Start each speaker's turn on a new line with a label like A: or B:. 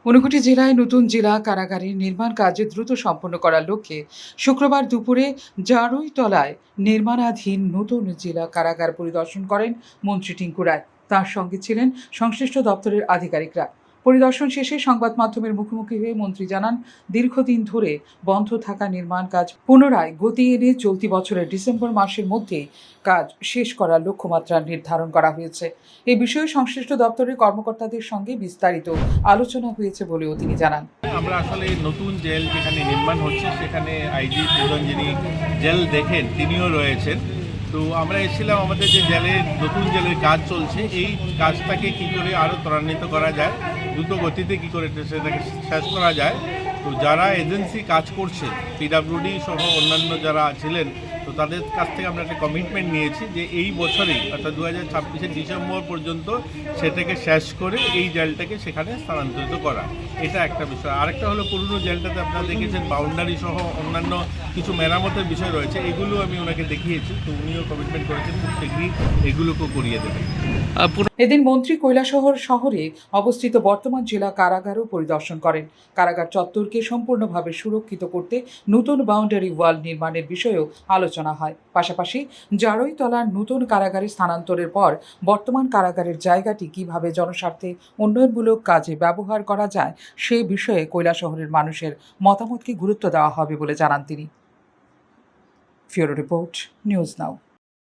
A: ঊনকোটি জেলায় নতুন জেলা কারাগারের নির্মাণ কাজ দ্রুত সম্পন্ন করার লক্ষ্যে শুক্রবার দুপুরে জারৈতলায় নির্মাণাধীন নতুন জেলা কারাগার পরিদর্শন করেন মন্ত্রী টিংকু রায়। তাঁর সঙ্গে ছিলেন সংশ্লিষ্ট দপ্তরের আধিকারিকরা। পরিদর্শন শেষে সংবাদ মাধ্যমের মুখোমুখি হয়ে মন্ত্রী জানান, দীর্ঘদিন ধরে বন্ধ থাকা নির্মাণ কাজ পুনরায় গতি এনে চলতি বছরের ডিসেম্বর মাসের মধ্যেই কাজ শেষ করার লক্ষ্যমাত্রা নির্ধারণ করা হয়েছে। এ বিষয়ে সংশ্লিষ্ট দপ্তরের কর্মকর্তাদের সঙ্গে বিস্তারিত আলোচনা হয়েছে বলেও তিনি জানান।
B: আমরা আসলে নতুন জেল যেখানে নির্মাণ হচ্ছে সেখানে আইজি প্রধান যিনি জেল দেখেন তিনিও রয়েছেন। তো আমরা এসেছিলাম আমাদের যে নতুন জেলের কাজ চলছে এই কাজটাকে কি করে আরও ত্বরান্বিত করা যায়, দ্রুত গতিতে কি করে সেটাকে শেষ করা যায়। তো যারা এজেন্সি কাজ করছে পিডাব্লিউডি সহ অন্যান্য যারা ছিলেন, তো তাদের কাছ থেকে আমরা একটা কমিটমেন্ট নিয়েছি যে এই বছরেই অর্থাৎ 2026 ডিসেম্বর পর্যন্ত সেটাকে শেষ করে এই জেলটাকে সেখানে স্থানান্তরিত করা। এটা একটা বিষয়। আরেকটা হলো পুরনো জেলটাতে আপনারা দেখেছেন বাউন্ডারি সহ অন্যান্য কিছু মেরামতের বিষয় রয়েছে, এগুলো আমি ওনাকে দেখিয়েছি। তো উনিও কমিটমেন্ট করেছেন খুব শীঘ্রই এগুলোকেও করিয়ে দেবেন।
A: এদিন মন্ত্রী কৈলাসহর শহরে অবস্থিত বর্তমান জেলা কারাগারও পরিদর্শন করেন। কারাগার চত্বরকে সম্পূর্ণভাবে সুরক্ষিত করতে নতুন বাউন্ডারি ওয়াল নির্মাণের বিষয়েও আলোচনা হয়। পাশাপাশি জারৈতলার নতুন কারাগারে স্থানান্তরের পর বর্তমান কারাগারের জায়গাটি কিভাবে জনস্বার্থে উন্নয়নমূলক কাজে ব্যবহার করা যায় সে বিষয়ে কৈলাসহরের মানুষের মতামতকে গুরুত্ব দেওয়া হবে বলে জানান তিনি। ফিউরো রিপোর্ট, নিউজ নাও।